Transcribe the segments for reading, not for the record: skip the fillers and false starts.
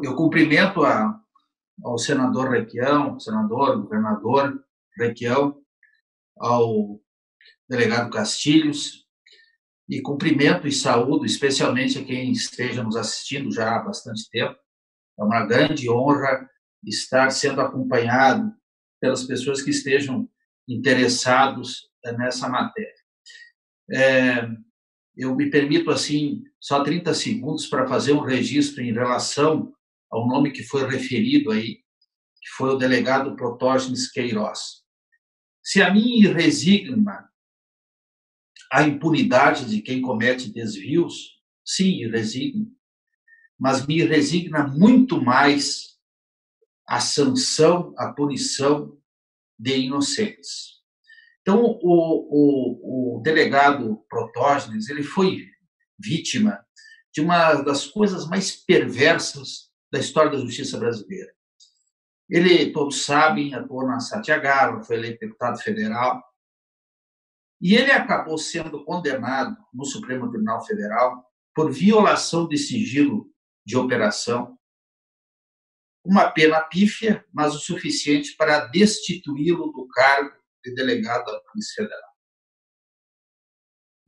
Eu cumprimento ao senador Requião, governador Requião, ao delegado Castilhos, e cumprimento e saúdo especialmente a quem esteja nos assistindo já há bastante tempo. É uma grande honra estar sendo acompanhado pelas pessoas que estejam interessados nessa matéria. Eu me permito, assim, só 30 segundos para fazer um registro em relação ao nome que foi referido aí, que foi o delegado Protógenes Queiroz. Se a mim resigna a impunidade de quem comete desvios, sim, resigna, mas me resigna muito mais a sanção, a punição de inocentes. Então, o delegado Protógenes, ele foi vítima de uma das coisas mais perversas da história da justiça brasileira. Ele, todos sabem, atuou na Satyagraha, foi eleito deputado federal, e ele acabou sendo condenado no Supremo Tribunal Federal por violação de sigilo de operação, uma pena pífia, mas o suficiente para destituí-lo do cargo de delegado da Polícia Federal.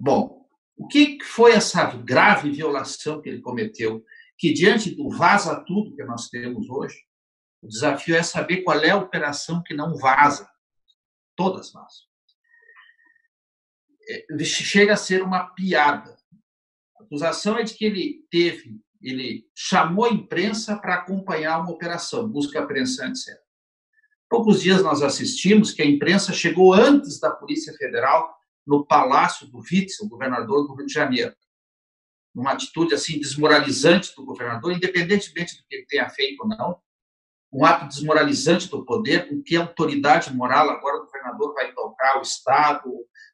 Bom, o que foi essa grave violação que ele cometeu? Que, diante do vaza-tudo que nós temos hoje, o desafio é saber qual é a operação que não vaza. Todas vazam. Chega a ser uma piada. A acusação é de que ele chamou a imprensa para acompanhar uma operação, busca, apreensão, etc. Poucos dias nós assistimos que a imprensa chegou antes da Polícia Federal no palácio do Witzel, governador do Rio de Janeiro, numa atitude assim desmoralizante do governador, independentemente do que ele tenha feito ou não, um ato desmoralizante do poder, com que autoridade moral agora o governador vai tocar o Estado,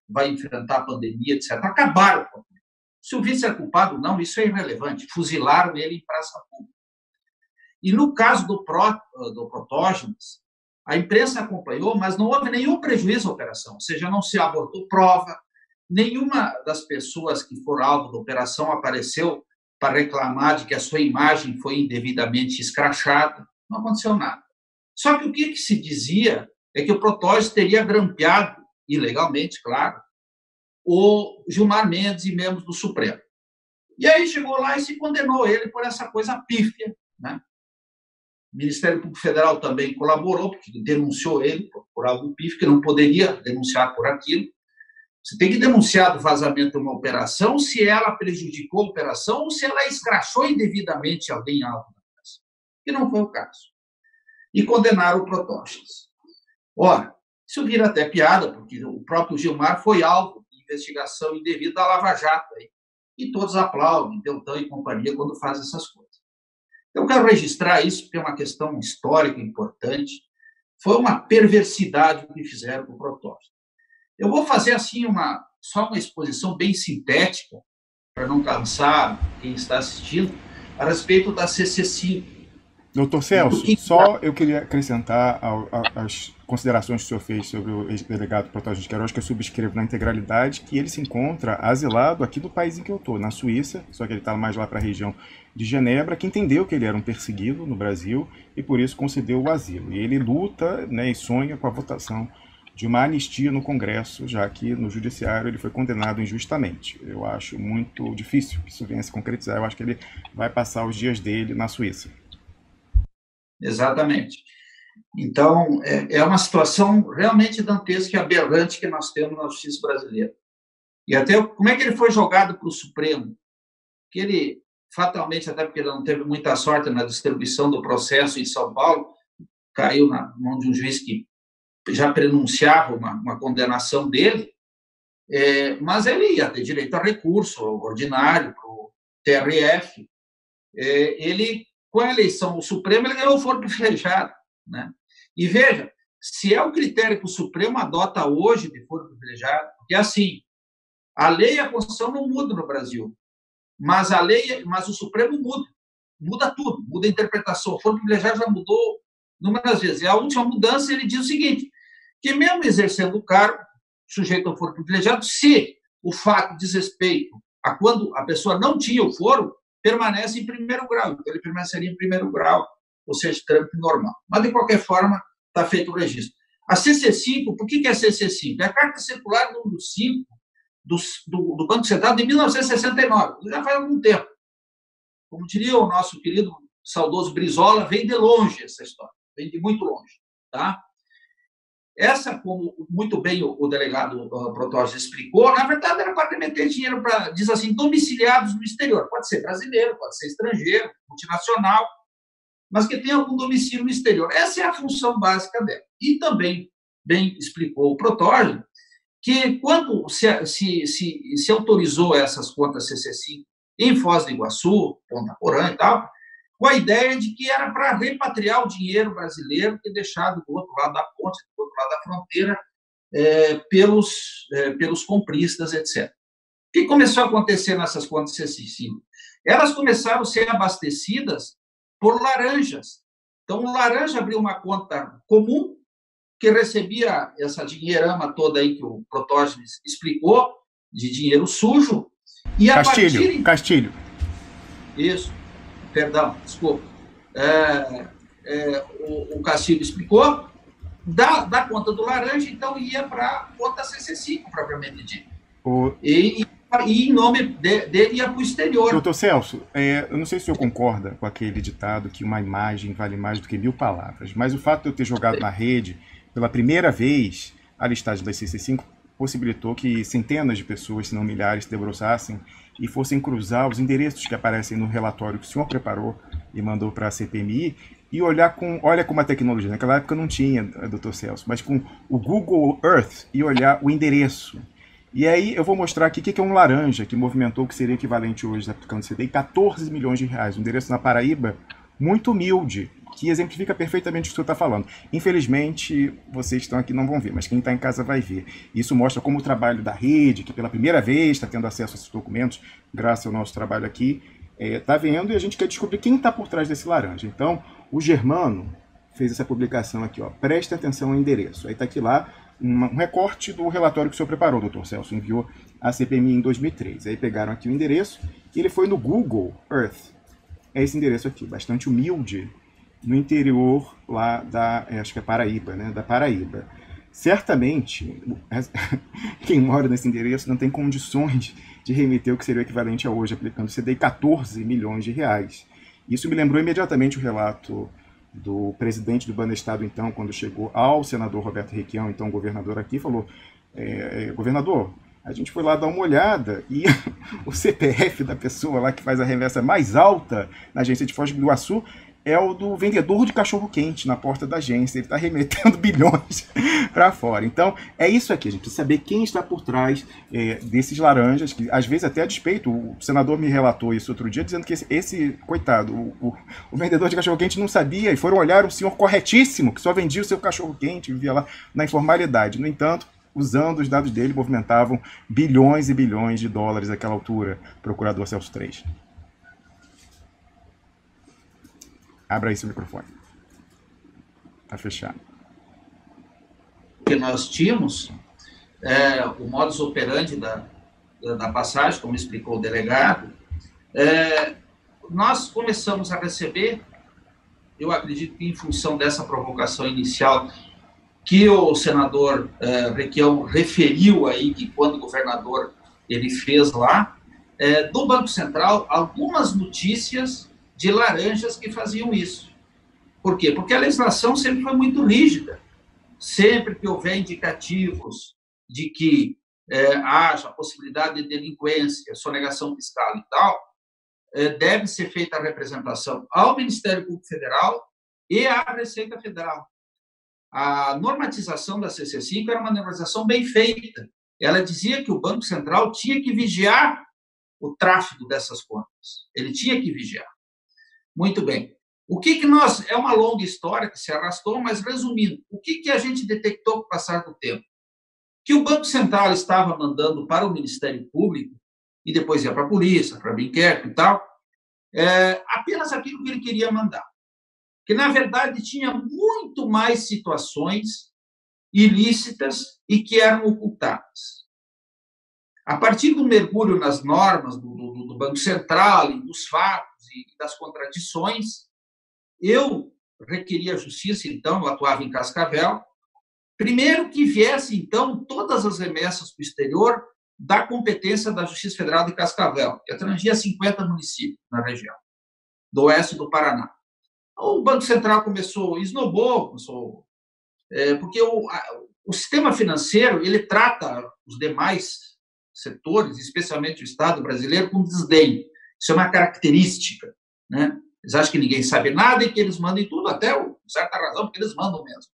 vai enfrentar a pandemia, etc. Acabaram com ele. Se o vice é culpado ou não, isso é irrelevante. Fuzilaram ele em praça pública. E no caso do Protógenes, a imprensa acompanhou, mas não houve nenhum prejuízo à operação, ou seja, não se abortou prova, nenhuma das pessoas que foram alvo da operação apareceu para reclamar de que a sua imagem foi indevidamente escrachada, não aconteceu nada. Só que o que se dizia é que o Protógenes teria grampeado, ilegalmente, claro, o Gilmar Mendes e membros do Supremo. E aí chegou lá e se condenou ele por essa coisa pífia, né? O Ministério Público Federal também colaborou, porque denunciou ele por algo pífio, que não poderia denunciar por aquilo. Você tem que denunciar do vazamento de uma operação se ela prejudicou a operação ou se ela escrachou indevidamente alguém alvo da operação. Que não foi o caso. E condenaram o Protógenes. Ora, isso vira até piada, porque o próprio Gilmar foi alvo de investigação indevida da Lava Jato. Aí, e todos aplaudem, Deltan e companhia, quando fazem essas coisas. Eu quero registrar isso, porque é uma questão histórica importante. Foi uma perversidade o que fizeram com o Protógenes. Eu vou fazer assim só uma exposição bem sintética, para não cansar quem está assistindo, a respeito da CC5. Doutor Celso, só eu queria acrescentar às considerações que o senhor fez sobre o ex-delegado Protógenes Queiroz, que eu subscrevo na integralidade, que ele se encontra asilado aqui do país em que eu estou, na Suíça, só que ele está mais lá para a região de Genebra, que entendeu que ele era um perseguido no Brasil e por isso concedeu o asilo. E ele luta, né, e sonha com a votação de uma anistia no Congresso, já que no Judiciário ele foi condenado injustamente. Eu acho muito difícil que isso venha a se concretizar. Eu acho que ele vai passar os dias dele na Suíça. Exatamente. Então, é uma situação realmente dantesca e aberrante que nós temos na justiça brasileira. E até como é que ele foi jogado para o Supremo? Que ele, fatalmente, até porque ele não teve muita sorte na distribuição do processo em São Paulo, caiu na mão de um juiz que já prenunciava uma condenação dele, mas ele ia ter direito a recurso ordinário para o TRF. Ele, com a eleição do Supremo, ele ganhou o foro privilegiado, né? E veja, se é o critério que o Supremo adota hoje de foro privilegiado, porque assim, a lei e a Constituição não mudam no Brasil, mas o Supremo muda tudo, muda a interpretação. O foro privilegiado já mudou inúmeras vezes. E a última mudança, ele diz o seguinte, que mesmo exercendo o cargo, sujeito ao foro privilegiado, se o fato diz respeito a quando a pessoa não tinha o foro, permanece em primeiro grau. Então, ele permaneceria em primeiro grau, ou seja, trâmite normal. Mas, de qualquer forma, está feito o registro. A CC5, por que é a CC5? É a Carta Circular número 5 do Banco Central de 1969. Já faz algum tempo. Como diria o nosso querido saudoso Brizola, vem de longe essa história, vem de muito longe. Tá? Essa, como muito bem o delegado Protógenes explicou, na verdade era para meter dinheiro para, diz assim, domiciliados no exterior. Pode ser brasileiro, pode ser estrangeiro, multinacional, mas que tem algum domicílio no exterior. Essa é a função básica dela. E também, bem explicou o Protógenes, que quando se autorizou essas contas CC5 em Foz do Iguaçu, Ponta Porã e tal, com a ideia de que era para repatriar o dinheiro brasileiro que é deixado do outro lado da ponte, do outro lado da fronteira, pelos compristas, etc. O que começou a acontecer nessas contas CC5? Elas começaram a ser abastecidas por laranjas. Então, o laranja abriu uma conta comum, que recebia essa dinheirama toda aí que o Protógenes explicou, de dinheiro sujo, e a Castilho. Isso, perdão, desculpa. O Castilho explicou, da conta do laranja, então ia para a conta CC5, propriamente dito. E em nome dele ia para o exterior. Doutor Celso, eu não sei se o senhor concorda com aquele ditado que uma imagem vale mais do que 1000 palavras, mas o fato de eu ter jogado na rede pela primeira vez a listagem das CC5 possibilitou que centenas de pessoas, se não milhares, se debruçassem e fossem cruzar os endereços que aparecem no relatório que o senhor preparou e mandou para a CPMI e olhar olha como a tecnologia, naquela época não tinha, doutor Celso, mas com o Google Earth e olhar o endereço. E aí eu vou mostrar aqui o que é um laranja, que movimentou o que seria equivalente hoje, aplicando CDI, 14 milhões de reais. Um endereço na Paraíba muito humilde, que exemplifica perfeitamente o que o senhor está falando. Infelizmente, vocês que estão aqui não vão ver, mas quem está em casa vai ver. Isso mostra como o trabalho da rede, que pela primeira vez está tendo acesso a esses documentos, graças ao nosso trabalho aqui, está vendo, e a gente quer descobrir quem está por trás desse laranja. Então, o Germano fez essa publicação aqui, ó. Preste atenção ao endereço. Aí está aqui lá um recorte do relatório que o senhor preparou, doutor Celso, enviou à CPMI em 2003. Aí pegaram aqui o endereço e ele foi no Google Earth. É esse endereço aqui, bastante humilde, no interior lá da, acho que é Paraíba, né? Da Paraíba. Certamente, quem mora nesse endereço não tem condições de remeter o que seria o equivalente a hoje, aplicando CDI 14 milhões de reais. Isso me lembrou imediatamente o relato do presidente do Banestado, então, quando chegou ao senador Roberto Requião, então governador aqui, falou, governador, a gente foi lá dar uma olhada e o CPF da pessoa lá que faz a remessa mais alta na agência de Foz do Iguaçu é o do vendedor de cachorro-quente na porta da agência. Ele está remetendo bilhões para fora. Então, é isso aqui. A gente precisa saber quem está por trás desses laranjas, que às vezes até a despeito. O senador me relatou isso outro dia, dizendo que esse coitado, o vendedor de cachorro-quente não sabia, e foram olhar um senhor corretíssimo, que só vendia o seu cachorro-quente, vivia lá na informalidade. No entanto, usando os dados dele, movimentavam bilhões e bilhões de dólares naquela altura, procurador Celso 3. Abra aí seu microfone. Está fechado. Que nós tínhamos, o modus operandi da passagem, como explicou o delegado, nós começamos a receber, eu acredito que em função dessa provocação inicial que o senador Requião referiu aí, que quando governador ele fez lá, do Banco Central, algumas notícias de laranjas que faziam isso. Por quê? Porque a legislação sempre foi muito rígida. Sempre que houver indicativos de que haja possibilidade de delinquência, sonegação fiscal e tal, deve ser feita a representação ao Ministério Público Federal e à Receita Federal. A normatização da CC5 era uma normatização bem feita. Ela dizia que o Banco Central tinha que vigiar o tráfego dessas contas. Ele tinha que vigiar. Muito bem. O que nós... É uma longa história que se arrastou, mas, resumindo, o que a gente detectou com o passar do tempo? Que o Banco Central estava mandando para o Ministério Público, e depois ia para a polícia, para a inquérito e tal, apenas aquilo que ele queria mandar. Que, na verdade, tinha muito mais situações ilícitas e que eram ocultadas. A partir do mergulho nas normas do Banco Central, e dos fatos e das contradições. Eu requeria a justiça, então, eu atuava em Cascavel. Primeiro que viesse, então, todas as remessas para o exterior da competência da Justiça Federal de Cascavel, que abrangia 50 municípios na região, do oeste do Paraná. O Banco Central esnobou, porque o sistema financeiro ele trata os demais setores, especialmente o Estado brasileiro, com desdém. Isso é uma característica, né? Eles acham que ninguém sabe nada e que eles mandam em tudo, até por certa razão, porque eles mandam mesmo.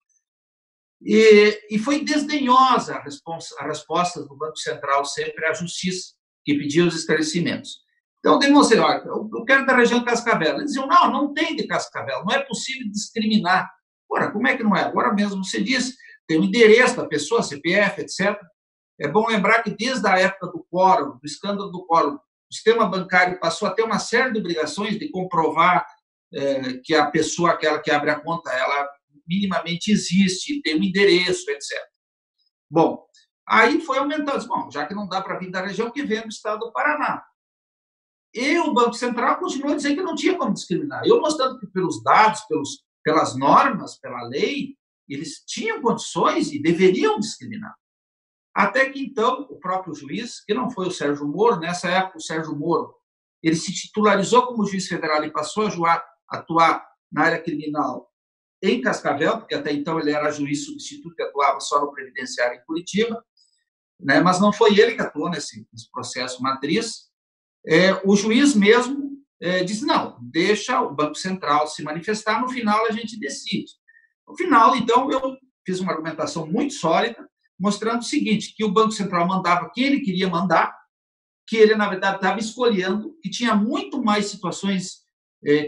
E foi desdenhosa a resposta do Banco Central sempre à justiça, que pedia os esclarecimentos. Então, eu demonstrei, olha, eu quero da região de Cascavel. Eles diziam, não tem de Cascavel, não é possível discriminar. Ora, como é que não é? Agora mesmo você diz, tem o endereço da pessoa, CPF, etc. É bom lembrar que desde a época do quórum, do escândalo do quórum, o sistema bancário passou a ter uma série de obrigações de comprovar que a pessoa, aquela que abre a conta, ela minimamente existe, tem um endereço, etc. Bom, aí foi aumentando. Bom, já que não dá para vir da região, que vem do estado do Paraná. E o Banco Central continuou dizendo que não tinha como discriminar. Eu mostrando que pelos dados, pelas normas, pela lei, eles tinham condições e deveriam discriminar. Até que, então, o próprio juiz, que não foi o Sérgio Moro, nessa época o Sérgio Moro, ele se titularizou como juiz federal e passou a atuar na área criminal em Cascavel, porque até então ele era juiz substituto que atuava só no Previdenciário em Curitiba, né? Mas não foi ele que atuou nesse processo matriz. O juiz mesmo disse, não, deixa o Banco Central se manifestar, no final a gente decide. No final, então, eu fiz uma argumentação muito sólida, mostrando o seguinte, que o Banco Central mandava quem ele queria mandar, que ele, na verdade, estava escolhendo, que tinha muito mais situações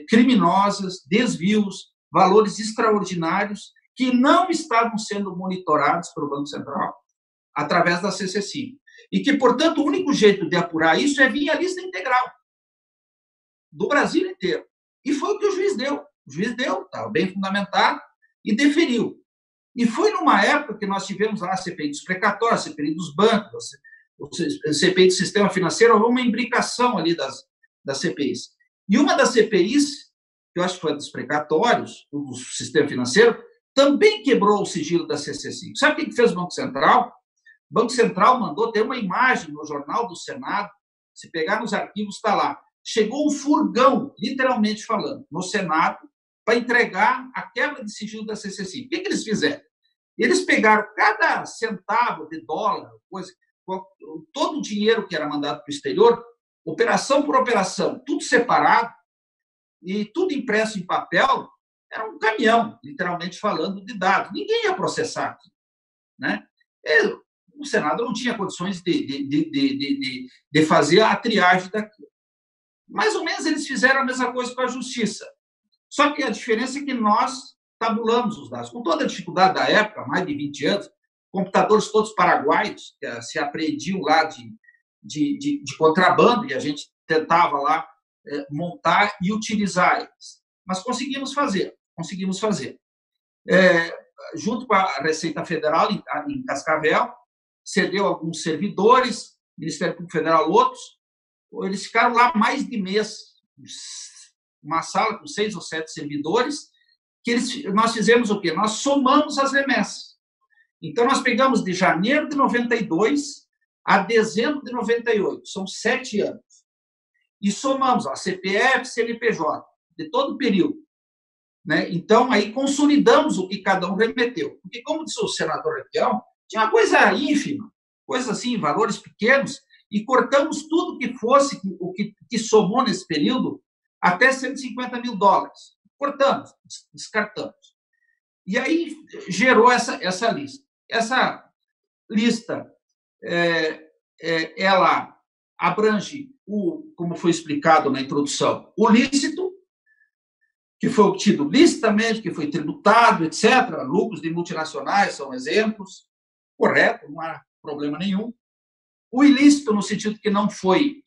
criminosas, desvios, valores extraordinários, que não estavam sendo monitorados pelo Banco Central através da CC5. E que, portanto, o único jeito de apurar isso é vir a lista integral do Brasil inteiro. E foi o que o juiz deu. O juiz deu, estava bem fundamentado, e deferiu. E foi numa época que nós tivemos lá a CPI dos precatórios, a CPI dos bancos, a CPI do sistema financeiro, houve uma imbricação ali das CPIs. E uma das CPIs, que eu acho que foi dos precatórios, do sistema financeiro, também quebrou o sigilo da CC5. Sabe o que fez o Banco Central? O Banco Central mandou ter uma imagem no Jornal do Senado, se pegar nos arquivos, está lá. Chegou um furgão, literalmente falando, no Senado, para entregar a quebra de sigilo da CC5. O que eles fizeram? Eles pegaram cada centavo de dólar, todo o dinheiro que era mandado para o exterior, operação por operação, tudo separado, e tudo impresso em papel, era um caminhão, literalmente falando, de dados. Ninguém ia processar aqui, né? O Senado não tinha condições de fazer a triagem daquilo. Mais ou menos eles fizeram a mesma coisa com a Justiça. Só que a diferença é que nós tabulamos os dados. Com toda a dificuldade da época, mais de 20 anos, computadores todos paraguaios, que se apreendiam lá de contrabando, e a gente tentava lá montar e utilizar eles. Mas conseguimos fazer. Junto com a Receita Federal, em Cascavel, cedeu alguns servidores, Ministério Público Federal outros, eles ficaram lá mais de mês, uma sala com 6 ou 7 servidores, nós fizemos o quê? Nós somamos as remessas. Então, nós pegamos de janeiro de 92 a dezembro de 98, são 7 anos, e somamos a CPF, CNPJ, de todo o período. Né? Então, aí consolidamos o que cada um remeteu. Porque, como disse o senador Requião, tinha uma coisa ínfima, coisa assim, valores pequenos, e cortamos tudo que fosse o que somou nesse período até 150 mil dólares. Cortamos, descartamos. E aí gerou essa lista. Essa lista, ela abrange, como foi explicado na introdução, o lícito, que foi obtido licitamente, que foi tributado, etc. Lucros de multinacionais são exemplos. Correto, não há problema nenhum. O ilícito, no sentido que não foi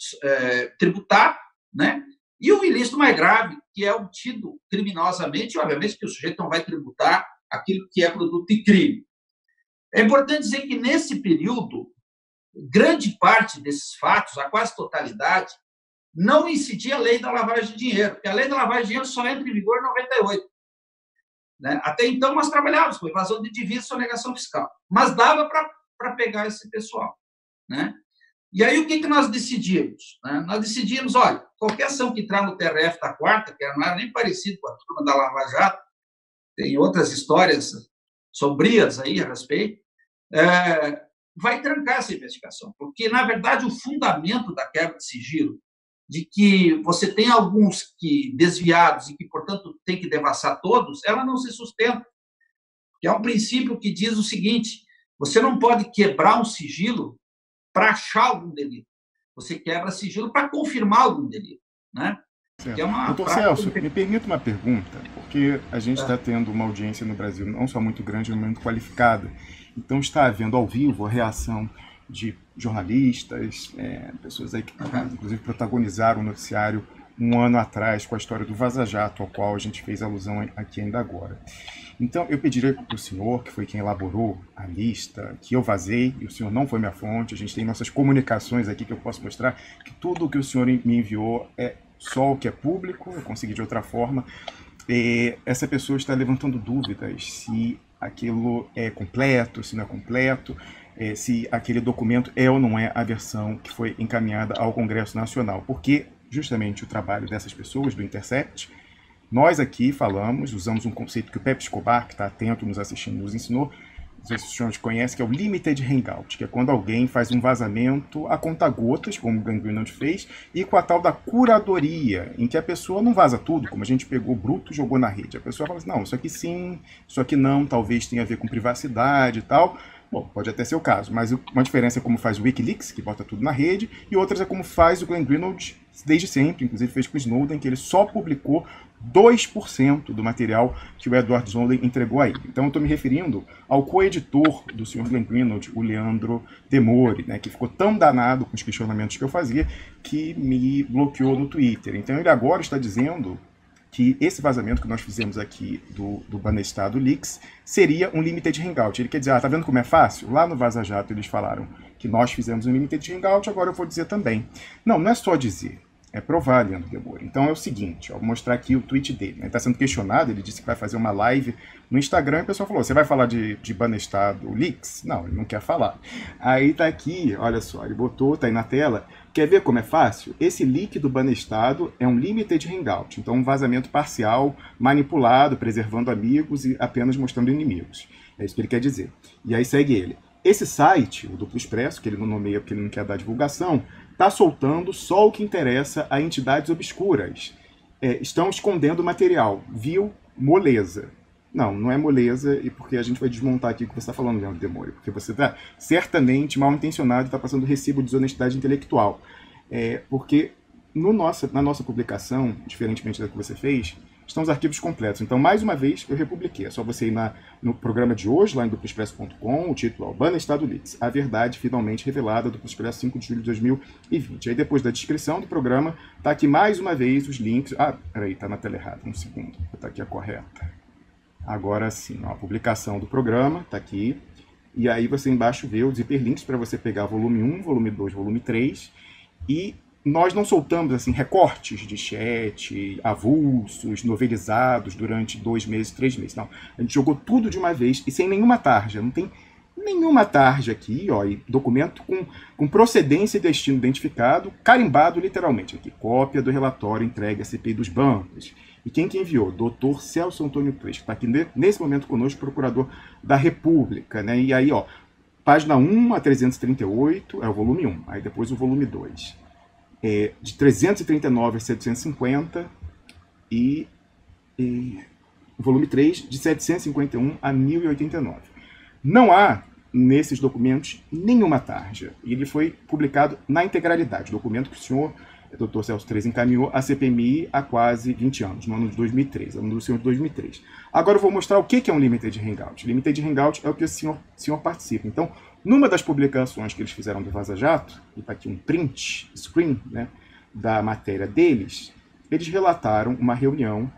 tributado, né? E o ilícito mais grave, que é obtido criminosamente, obviamente que o sujeito não vai tributar aquilo que é produto de crime. É importante dizer que, nesse período, grande parte desses fatos, a quase totalidade, não incidia a lei da lavagem de dinheiro, porque a lei da lavagem de dinheiro só entra em vigor em 98. Né? Até então, nós trabalhávamos com evasão de divisas e sonegação fiscal, mas dava para pegar esse pessoal. Né? E aí, o que nós decidimos? Né? Nós decidimos, olha, qualquer ação que entrar no TRF da quarta, que não era nem parecido com a turma da Lava Jato, tem outras histórias sombrias aí a respeito, vai trancar essa investigação, porque, na verdade, o fundamento da quebra de sigilo, de que você tem alguns que desviados e que, portanto, tem que devassar todos, ela não se sustenta. Que é um princípio que diz o seguinte: você não pode quebrar um sigilo para achar algum delito. Você quebra sigilo para confirmar algum delito. Né? Que é Doutor Celso, me permita uma pergunta, porque a gente está tendo uma audiência no Brasil não só muito grande, mas muito qualificada. Então está havendo ao vivo a reação de jornalistas, pessoas aí que, inclusive, protagonizaram o noticiário um ano atrás com a história do Vaza Jato, ao qual a gente fez alusão aqui ainda agora. Então, eu pediria para o senhor, que foi quem elaborou a lista, que eu vazei, e o senhor não foi minha fonte, a gente tem nossas comunicações aqui que eu posso mostrar, que tudo o que o senhor me enviou é só o que é público, eu consegui de outra forma. Essa pessoa está levantando dúvidas se aquilo é completo, se não é completo, se aquele documento é ou não é a versão que foi encaminhada ao Congresso Nacional, porque justamente o trabalho dessas pessoas, do Intercept, nós aqui falamos, usamos um conceito que o Pepe Escobar, que está atento nos assistindo, nos ensinou, não sei se os senhores conhecem, que é o Limited Hangout, que é quando alguém faz um vazamento a conta-gotas, como o Glenn Greenwald fez, e com a tal da curadoria, em que a pessoa não vaza tudo, como a gente pegou bruto e jogou na rede. A pessoa fala assim, não, isso aqui sim, isso aqui não, talvez tenha a ver com privacidade e tal. Bom, pode até ser o caso, mas uma diferença é como faz o Wikileaks, que bota tudo na rede, e outras é como faz o Glenn Greenwald desde sempre, inclusive fez com o Snowden, que ele só publicou 2% do material que o Edward Snowden entregou a ele. Então eu estou me referindo ao coeditor do Sr. Glenn Greenwald, o Leandro Demore, né, que ficou tão danado com os questionamentos que eu fazia, que me bloqueou no Twitter. Então ele agora está dizendo que esse vazamento que nós fizemos aqui do Banestado Leaks seria um Limited Hangout. Ele quer dizer, tá vendo como é fácil? Lá no Vaza Jato eles falaram que nós fizemos um Limited Hangout, agora eu vou dizer também. Não, não é só dizer, é provar, Leandro Demore. Então é o seguinte, vou mostrar aqui o tweet dele. Ele está sendo questionado, ele disse que vai fazer uma live no Instagram, e o pessoal falou, você vai falar de Banestado Leaks? Não, ele não quer falar. Aí tá aqui, olha só, ele botou, tá aí na tela. Quer ver como é fácil? Esse leak do Banestado é um Limited Hangout, então um vazamento parcial, manipulado, preservando amigos e apenas mostrando inimigos. É isso que ele quer dizer. E aí segue ele. Esse site, o Duplo Expresso, que ele não nomeia porque ele não quer dar divulgação, está soltando só o que interessa a entidades obscuras. Estão escondendo material. Viu? Moleza. Não, não é moleza, e porque a gente vai desmontar aqui o que você está falando, Leandro Demore, porque você está certamente mal intencionado e está passando recibo de desonestidade intelectual. Porque na nossa publicação, diferentemente da que você fez, estão os arquivos completos. Então, mais uma vez, eu republiquei. É só você ir no programa de hoje, lá em duploexpresso.com, o título é Banestado Leaks, a verdade finalmente revelada, Duplo Expresso, 5 de julho de 2020. Aí, depois da descrição do programa, está aqui mais uma vez os links. Ah, peraí, está na tela errada, um segundo. Vou botar aqui a correta. Agora sim, a publicação do programa está aqui. E aí você embaixo vê os hiperlinks para você pegar volume 1, volume 2, volume 3. E nós não soltamos assim recortes de chat, avulsos, novelizados durante 2 meses, 3 meses. Não, a gente jogou tudo de uma vez e sem nenhuma tarja. Não tem nenhuma tarja aqui, ó, e documento com procedência e destino identificado, carimbado literalmente aqui. Cópia do relatório entregue à CPI dos bancos. E quem que enviou? Dr. Celso Antônio Preis, que está aqui nesse momento conosco, procurador da República, né? E aí, ó, página 1 a 338 é o volume 1, aí depois o volume 2. De 339 a 750 e o volume 3 de 751 a 1089. Não há nesses documentos nenhuma tarja. E ele foi publicado na integralidade. Documento que o senhor, Dr. Celso Preis, encaminhou à CPMI há quase 20 anos, no ano de 2003, ano do senhor de 2003. Agora eu vou mostrar o que é um Limited Hangout. Limited Hangout é o que o senhor participa. Então, numa das publicações que eles fizeram do Vaza Jato, e está aqui um print screen, né, da matéria deles, eles relataram uma reunião,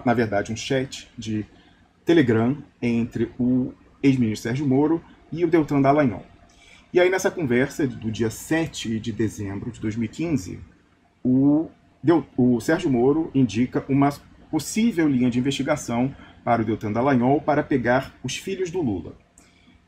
na verdade um chat de Telegram entre o ex-ministro Sérgio Moro e o Deltan Dallagnol. E aí nessa conversa do dia 7 de dezembro de 2015, o Sérgio Moro indica uma possível linha de investigação para o Deltan Dallagnol para pegar os filhos do Lula.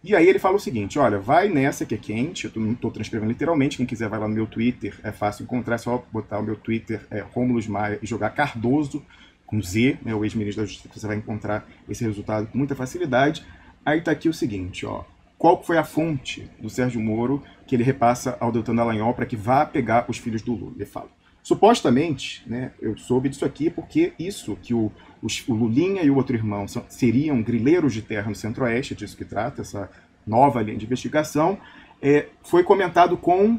E aí ele fala o seguinte, olha, vai nessa que é quente, eu não estou transcrevendo literalmente, quem quiser vai lá no meu Twitter, é fácil encontrar, é só botar o meu Twitter, Rômulo Maia, e jogar Cardoso, com Z, né, o ex-ministro da Justiça, você vai encontrar esse resultado com muita facilidade. Aí está aqui o seguinte, ó, qual foi a fonte do Sérgio Moro que ele repassa ao Deltan Dallagnol para que vá pegar os filhos do Lula? Ele fala, supostamente, né, eu soube disso aqui porque isso que o Lulinha e o outro irmão seriam grileiros de terra no Centro-Oeste, disso que trata essa nova linha de investigação, foi comentado com...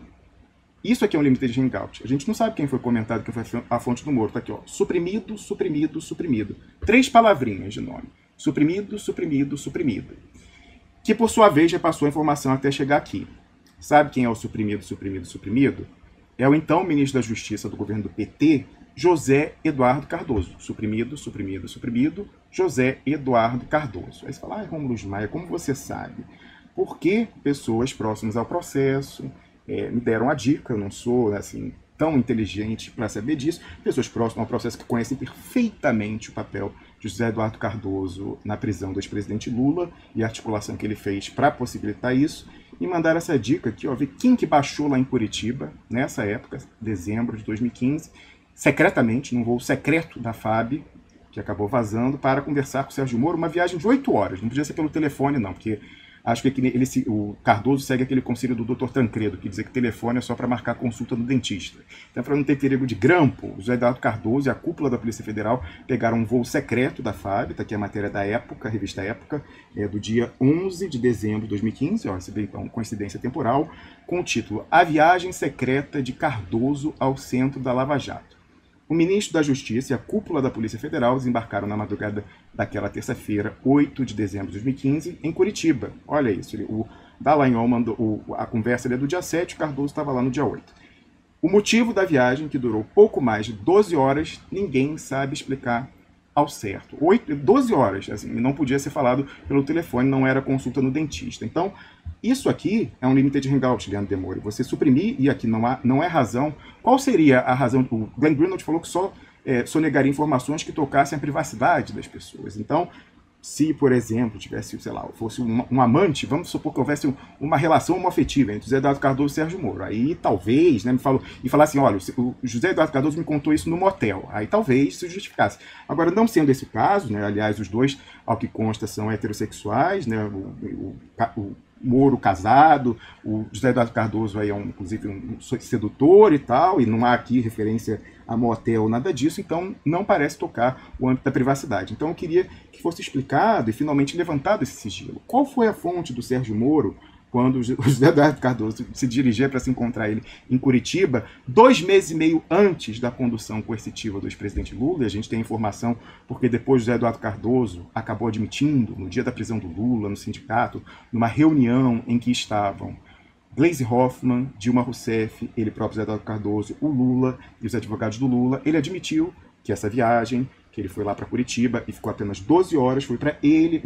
Isso aqui é um limited hangout. A gente não sabe quem foi comentado, que foi a fonte do Moro. Está aqui, ó. Suprimido, suprimido, suprimido. 3 palavrinhas de nome. Suprimido, suprimido, suprimido. Que, por sua vez, repassou a informação até chegar aqui. Sabe quem é o suprimido, suprimido, suprimido? É o então ministro da Justiça do governo do PT, José Eduardo Cardoso. Suprimido, suprimido, suprimido, José Eduardo Cardoso. Aí você fala, Rômulo Maia, como você sabe? Porque pessoas próximas ao processo me deram a dica, eu não sou assim tão inteligente para saber disso, pessoas próximas ao processo que conhecem perfeitamente o papel de José Eduardo Cardoso na prisão do ex-presidente Lula e a articulação que ele fez para possibilitar isso, e mandaram essa dica aqui, ó, ver quem que baixou lá em Curitiba, nessa época, dezembro de 2015, secretamente, num voo secreto da FAB, que acabou vazando, para conversar com o Sérgio Moro, uma viagem de 8 horas, não podia ser pelo telefone não, porque acho que o Cardoso segue aquele conselho do Dr. Tancredo, que diz que telefone é só para marcar consulta no dentista. Então, para não ter perigo de grampo, o José Eduardo Cardoso e a cúpula da Polícia Federal pegaram um voo secreto da FAB, está aqui a matéria da Época, a revista Época, do dia 11 de dezembro de 2015, ó, você vê então coincidência temporal, com o título A Viagem Secreta de Cardoso ao Centro da Lava Jato. O ministro da Justiça e a cúpula da Polícia Federal desembarcaram na madrugada daquela terça-feira, 8 de dezembro de 2015, em Curitiba. Olha isso, o Dallagnol mandou a conversa é do dia 7, o Cardoso estava lá no dia 8. O motivo da viagem, que durou pouco mais de 12 horas, ninguém sabe explicar ao certo. 12 horas, assim, não podia ser falado pelo telefone, não era consulta no dentista. Então, isso aqui é um limited hangout, Leandro Demore. Você suprimir, e aqui não é razão. Qual seria a razão? O Glenn Greenwald falou que só sonegaria informações que tocassem a privacidade das pessoas. Então, se, por exemplo, tivesse, sei lá, fosse um amante, vamos supor que houvesse uma relação homoafetiva entre José Eduardo Cardoso e Sérgio Moro. Aí talvez, né, e falasse assim, olha, o José Eduardo Cardoso me contou isso no motel. Aí talvez se justificasse. Agora, não sendo esse o caso, né, aliás, os dois, ao que consta, são heterossexuais, né, o Moro casado, o José Eduardo Cardoso aí inclusive um sedutor e tal, e não há aqui referência a motel, nada disso, então não parece tocar o âmbito da privacidade. Então eu queria que fosse explicado e finalmente levantado esse sigilo. Qual foi a fonte do Sérgio Moro quando o José Eduardo Cardoso se dirigia para se encontrar ele em Curitiba, 2 meses e meio antes da condução coercitiva do ex-presidente Lula? E a gente tem informação porque depois José Eduardo Cardoso acabou admitindo, no dia da prisão do Lula, no sindicato, numa reunião em que estavam Gleisi Hoffmann, Dilma Rousseff, ele próprio José Eduardo Cardoso, o Lula e os advogados do Lula, ele admitiu que essa viagem, que ele foi lá para Curitiba e ficou apenas 12 horas, foi para ele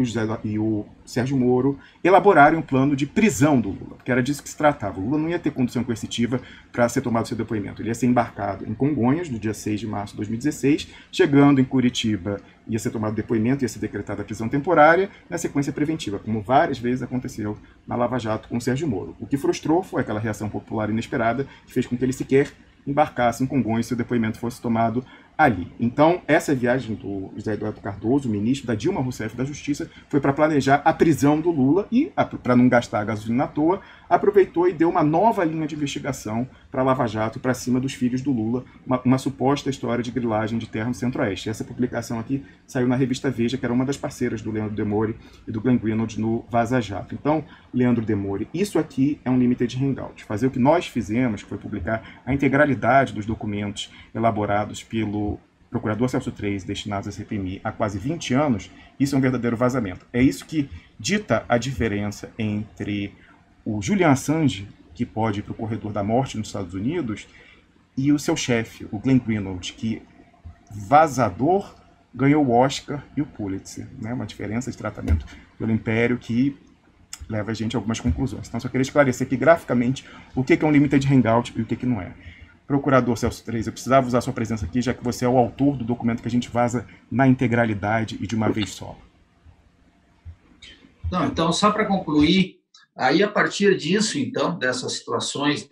e o Sérgio Moro elaborarem um plano de prisão do Lula, porque era disso que se tratava. O Lula não ia ter condução coercitiva para ser tomado seu depoimento, ele ia ser embarcado em Congonhas, no dia 6 de março de 2016, chegando em Curitiba, ia ser tomado depoimento, ia ser decretada a prisão temporária, na sequência preventiva, como várias vezes aconteceu na Lava Jato com o Sérgio Moro. O que frustrou foi aquela reação popular inesperada, que fez com que ele sequer embarcasse em Congonhas e seu depoimento fosse tomado ali. Então, essa viagem do José Eduardo Cardoso, ministro da Dilma Rousseff da Justiça, foi para planejar a prisão do Lula e, para não gastar a gasolina à toa, aproveitou e deu uma nova linha de investigação para Lava Jato, para cima dos filhos do Lula, uma suposta história de grilagem de terra no Centro-Oeste. Essa publicação aqui saiu na revista Veja, que era uma das parceiras do Leandro Demore e do Glenn Greenwald no Vaza Jato. Então, Leandro Demore, isso aqui é um limited hangout. Fazer o que nós fizemos, que foi publicar a integralidade dos documentos elaborados pelo procurador Celso Treis, destinados à CPMI há quase 20 anos, isso é um verdadeiro vazamento. É isso que dita a diferença entre o Julian Assange, que pode ir para o corredor da morte nos Estados Unidos, e o seu chefe, o Glenn Greenwald, que vazador ganhou o Oscar e o Pulitzer, né? Uma diferença de tratamento pelo Império que leva a gente a algumas conclusões. Então, só queria esclarecer aqui graficamente o que é um limited hangout e o que não é. Procurador Celso Três, eu precisava usar sua presença aqui, já que você é o autor do documento que a gente vaza na integralidade e de uma vez só. Não, então, só para concluir, aí a partir disso, então, dessas situações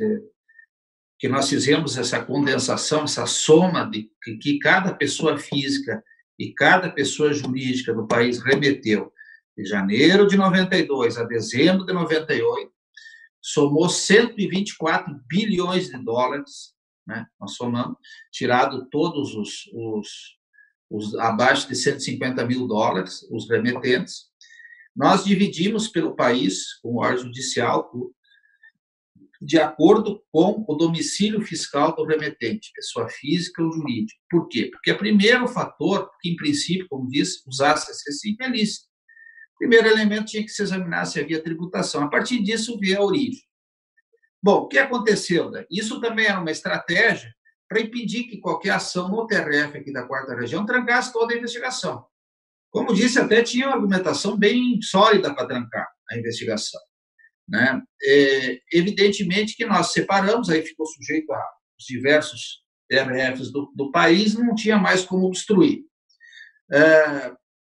que nós fizemos essa condensação, essa soma de que cada pessoa física e cada pessoa jurídica do país remeteu de janeiro de 92 a dezembro de 98, somou 124 bilhões de dólares, né? Nós somamos, tirado todos os abaixo de 150 mil dólares, os remetentes. Nós dividimos pelo país, com o órgão judicial, de acordo com o domicílio fiscal do remetente, pessoa física ou jurídica. Por quê? Porque o primeiro fator, que em princípio, como disse, usar CC5 é lícito. O primeiro elemento tinha que se examinar se havia tributação. A partir disso, veio a origem. Bom, o que aconteceu? Né? Isso também era uma estratégia para impedir que qualquer ação no TRF aqui da 4ª Região trancasse toda a investigação. Como disse, até tinha uma argumentação bem sólida para trancar a investigação. Né? Evidentemente que nós separamos, aí ficou sujeito a diversos TRFs do país, não tinha mais como obstruir.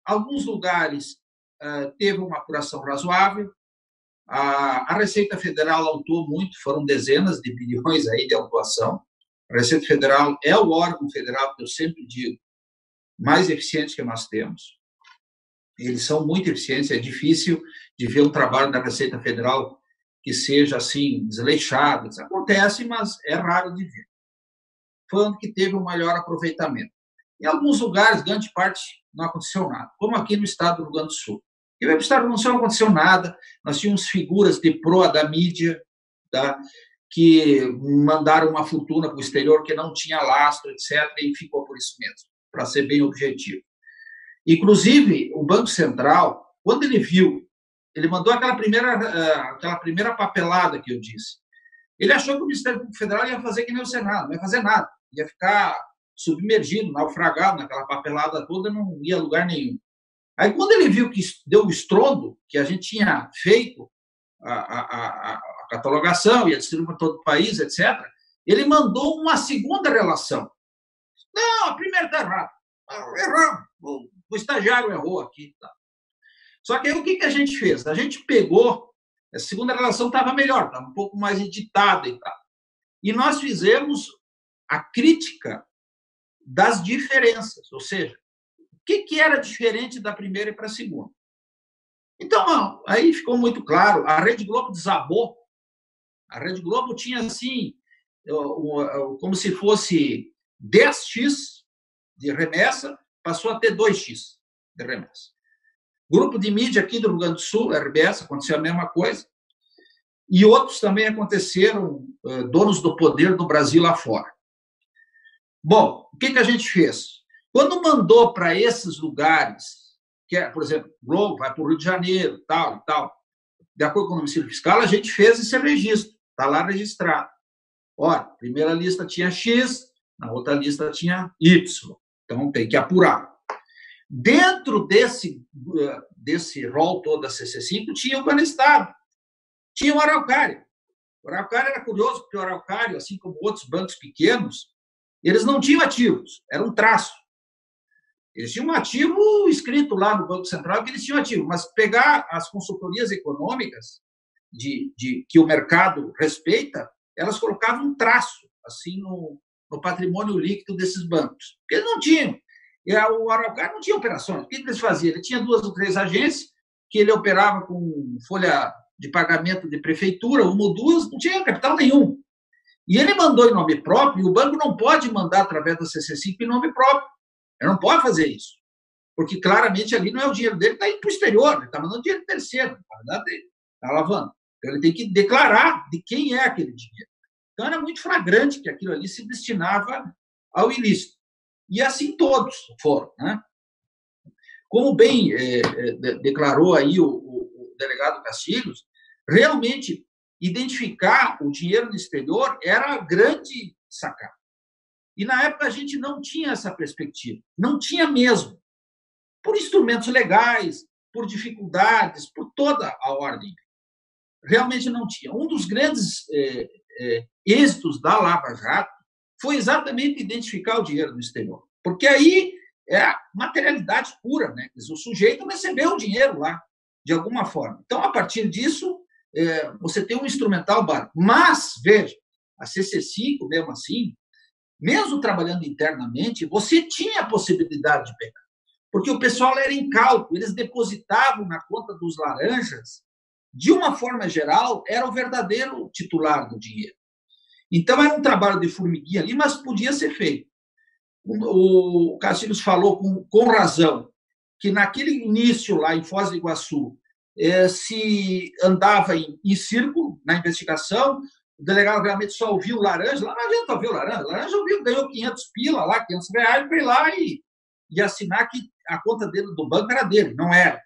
Alguns lugares teve uma apuração razoável, a Receita Federal autuou muito, foram dezenas de bilhões aí de autuação. A Receita Federal é o órgão federal que eu sempre digo mais eficiente que nós temos. Eles são muito eficientes, é difícil de ver um trabalho da Receita Federal que seja assim, desleixado. Isso acontece, mas é raro de ver. Foi onde que teve o maior aproveitamento. Em alguns lugares, grande parte, não aconteceu nada, como aqui no estado do Rio Grande do Sul. E no estado do Rio Grande do Sul não aconteceu nada, nós tínhamos figuras de proa da mídia, tá, que mandaram uma fortuna para o exterior que não tinha lastro, etc., e ficou por isso mesmo, para ser bem objetivo. Inclusive, o Banco Central, quando ele viu, ele mandou aquela primeira papelada que eu disse. Ele achou que o Ministério Público Federal ia fazer que nem o Senado, não ia fazer nada, ia ficar submergido, naufragado naquela papelada toda, não ia a lugar nenhum. Aí, quando ele viu que deu o estrondo, que a gente tinha feito a catalogação e a distribuição para todo o país, etc., ele mandou uma segunda relação. Não, a primeira está errada. Erramos. O estagiário errou aqui. Tá. Só que aí o que a gente fez? A gente pegou, a segunda relação estava melhor, estava um pouco mais editada e tal. E nós fizemos a crítica das diferenças, ou seja, o que era diferente da primeira e para a segunda. Então, aí ficou muito claro, a Rede Globo desabou. A Rede Globo tinha, assim, como se fosse 10x de remessa, passou a ter 2x de remessa. Grupo de mídia aqui do Rio Grande do Sul, RBS, aconteceu a mesma coisa. E outros também aconteceram, donos do poder do Brasil lá fora. Bom, o que a gente fez? Quando mandou para esses lugares, que é, por exemplo, Globo vai para o Rio de Janeiro, tal e tal, de acordo com o domicílio fiscal, a gente fez esse registro, está lá registrado. Olha, a primeira lista tinha X, na outra lista tinha Y. Então, tem que apurar. Dentro desse rol todo da CC5, tinha o Banestado, tinha o Araucária. O Araucária era curioso, porque o Araucária, assim como outros bancos pequenos, eles não tinham ativos, era um traço. Eles tinham um ativo escrito lá no Banco Central que eles tinham ativo, mas pegar as consultorias econômicas que o mercado respeita, elas colocavam um traço assim no patrimônio líquido desses bancos. Porque eles não tinham. E o Araucária não tinha operações. O que eles faziam? Ele tinha 2 ou 3 agências que ele operava com folha de pagamento de prefeitura, 1 ou 2, não tinha capital nenhum. E ele mandou em nome próprio, e o banco não pode mandar através da CC5 em nome próprio. Ele não pode fazer isso. Porque claramente ali não é o dinheiro dele, está indo para o exterior, ele está mandando dinheiro terceiro, está lavando. Então ele tem que declarar de quem é aquele dinheiro. Então era muito flagrante que aquilo ali se destinava ao ilícito. E assim todos foram. Né? Como bem declarou aí o delegado Castilhos, realmente identificar o dinheiro no exterior era a grande sacada. E na época a gente não tinha essa perspectiva, não tinha mesmo, por instrumentos legais, por dificuldades, por toda a ordem. Realmente não tinha. Um dos grandes êxitos da Lava Jato foi exatamente identificar o dinheiro no exterior. Porque aí é a materialidade pura, né? O sujeito recebeu o dinheiro lá, de alguma forma. Então, a partir disso, você tem um instrumental bárbaro. Mas, veja, a CC5, mesmo assim, mesmo trabalhando internamente, você tinha a possibilidade de pegar. Porque o pessoal era incauto, eles depositavam na conta dos laranjas, de uma forma geral, era o verdadeiro titular do dinheiro. Então, era um trabalho de formiguinha ali, mas podia ser feito. O Castilhos falou com razão que naquele início lá em Foz do Iguaçu se andava em círculo na investigação, o delegado realmente só ouviu o laranja, lá não adianta ouvir o laranja ouviu, ganhou 500 pila lá, 500 reais, foi lá e assinar que a conta dele do banco era dele, não era.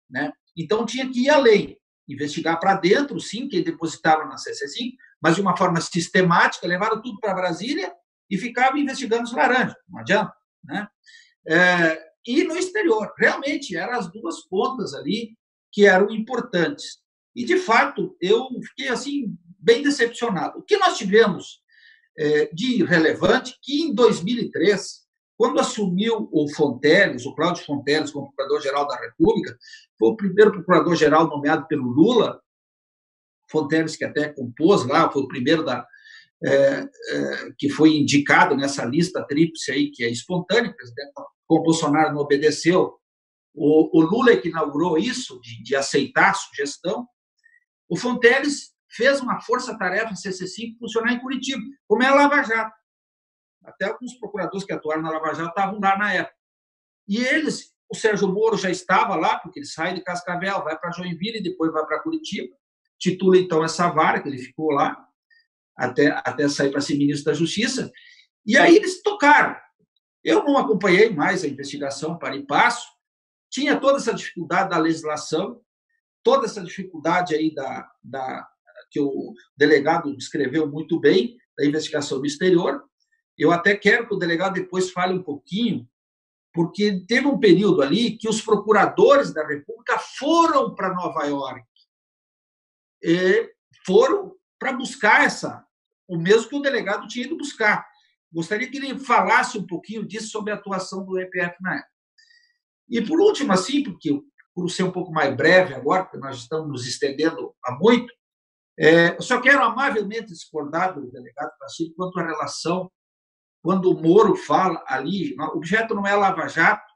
Né? Então tinha que ir além, investigar para dentro, sim, quem depositava na CC5, mas de uma forma sistemática, levaram tudo para Brasília e ficava investigando os laranjas, não adianta. Né? E no exterior, realmente, eram as duas pontas ali que eram importantes. E, de fato, eu fiquei assim bem decepcionado. O que nós tivemos de relevante que, em 2003, quando assumiu o Fonteles, o Cláudio Fonteles, como Procurador-Geral da República, foi o primeiro Procurador-Geral nomeado pelo Lula, Fonteles que até compôs lá, foi o primeiro que foi indicado nessa lista tríplice aí, que é espontânea, o presidente, como o Bolsonaro não obedeceu, o Lula que inaugurou isso, de aceitar a sugestão. O Fonteles fez uma força-tarefa CC5 funcionar em Curitiba, como é a Lava Jato. Até alguns procuradores que atuaram na Lava Jato estavam lá na época. E eles, o Sérgio Moro já estava lá, porque ele sai de Cascavel, vai para Joinville e depois vai para Curitiba, titula então essa vara, que ele ficou lá, até sair para ser ministro da Justiça, e aí eles tocaram. Eu não acompanhei mais a investigação para e passo, tinha toda essa dificuldade da legislação, toda essa dificuldade aí que o delegado descreveu muito bem, da investigação do exterior. Eu até quero que o delegado depois fale um pouquinho, porque teve um período ali que os procuradores da República foram para Nova York, foram para buscar o mesmo que o delegado tinha ido buscar. Gostaria que ele falasse um pouquinho disso, sobre a atuação do EPF na época. E, por último, assim, porque por ser um pouco mais breve agora, porque nós estamos nos estendendo há muito, eu só quero amavelmente discordar do delegado Castilho quanto à relação, quando o Moro fala ali, o objeto não é a Lava Jato,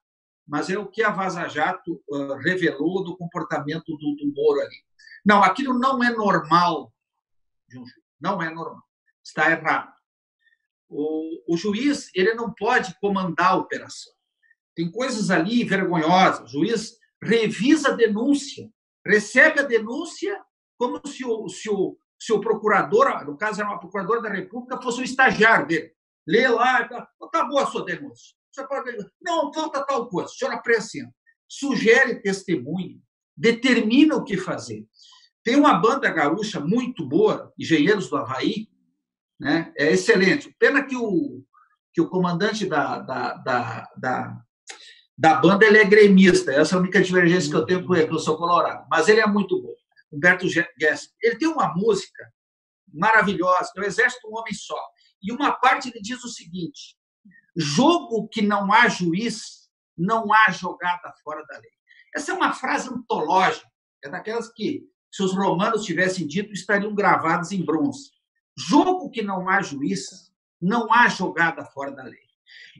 mas é o que a Vaza Jato revelou do comportamento do Moro ali. Não, aquilo não é normal de um juiz, não é normal, está errado. O juiz ele não pode comandar a operação. Tem coisas ali vergonhosas. O juiz revisa a denúncia, recebe a denúncia como se o procurador, no caso era uma procuradora da República, fosse um estagiário dele. Lê lá, tá boa a sua denúncia. Você pode... Não, falta tal coisa. O senhor apresenta, sugere testemunho, determina o que fazer. Tem uma banda gaúcha muito boa, Engenheiros do Havaí, né? É excelente. Pena que o comandante da banda ele é gremista. Essa é a única divergência que eu tenho com ele, que eu sou colorado. Mas ele é muito bom. Humberto Guest. Ele tem uma música maravilhosa, que é o Exército um Homem Só. E uma parte ele diz o seguinte: jogo que não há juiz, não há jogada fora da lei. Essa é uma frase antológica, é daquelas que, se os romanos tivessem dito, estariam gravadas em bronze. Jogo que não há juiz, não há jogada fora da lei.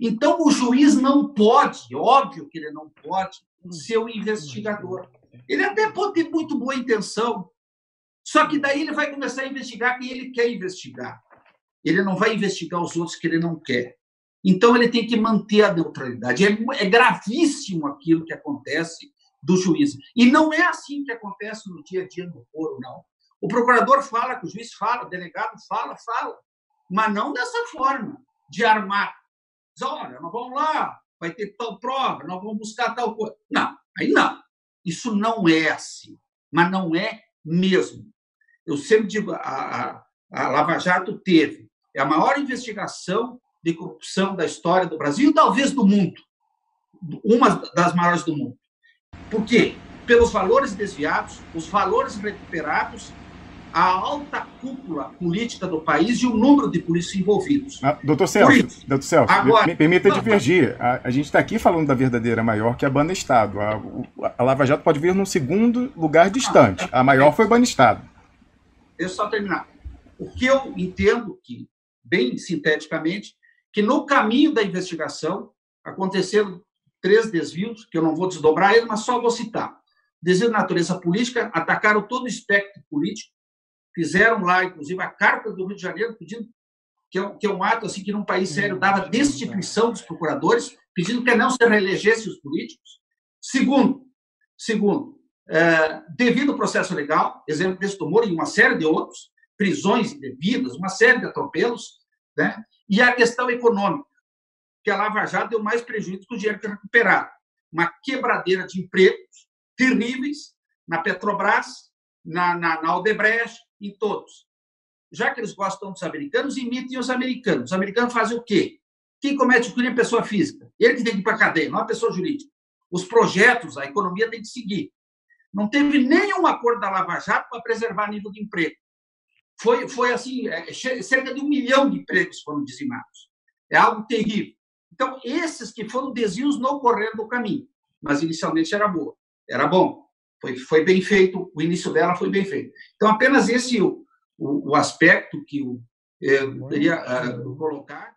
Então, o juiz não pode, óbvio que ele não pode, ser o investigador. Ele até pode ter muito boa intenção, só que daí ele vai começar a investigar quem ele quer investigar. Ele não vai investigar os outros que ele não quer. Então, ele tem que manter a neutralidade. É gravíssimo aquilo que acontece do juiz. E não é assim que acontece no dia a dia no foro, não. O procurador fala, que o juiz fala, o delegado fala, mas não dessa forma, de armar. Diz, olha, nós vamos lá, vai ter tal prova, nós vamos buscar tal coisa. Não, aí não. Isso não é assim, mas não é mesmo. Eu sempre digo, a Lava Jato teve a maior investigação de corrupção da história do Brasil e talvez do mundo, uma das maiores do mundo. Por quê? Pelos valores desviados, os valores recuperados a alta cúpula política do país e o número de políticos envolvidos. Doutor Celso, agora, me permita divergir. A gente está aqui falando da verdadeira maior, que é a Banestado. A Lava Jato pode vir num segundo lugar distante. A maior foi Banestado. Deixa eu só terminar. O que eu entendo, que, bem sinteticamente, que no caminho da investigação aconteceram 3 desvios, que eu não vou desdobrar eles, mas só vou citar. Desvio de natureza política, atacaram todo o espectro político, fizeram lá, inclusive, a Carta do Rio de Janeiro, pedindo, que é um ato assim, que, num país sério, dava destituição dos procuradores, pedindo que não se reelegessem os políticos. Segundo, devido ao processo legal, exemplo desse do Moro e uma série de outros, prisões indevidas, uma série de atropelos, né? E a questão econômica, que a Lava Jato deu mais prejuízo que o dinheiro que recuperaram. Uma quebradeira de empregos terríveis na Petrobras, na Odebrecht, em todos. Já que eles gostam dos americanos, imitem os americanos. Os americanos fazem o quê? Quem comete o crime é a pessoa física. Ele que tem que ir para a cadeia, não a pessoa jurídica. Os projetos, a economia tem que seguir. Não teve nenhum acordo da Lava Jato para preservar nível de emprego. Foi assim, cerca de 1 milhão de empregos foram dizimados. É algo terrível. Então, esses que foram desvios não correram do caminho, mas inicialmente era bom. Foi bem feito, o início dela foi bem feito. Então, apenas esse o aspecto que eu queria colocar.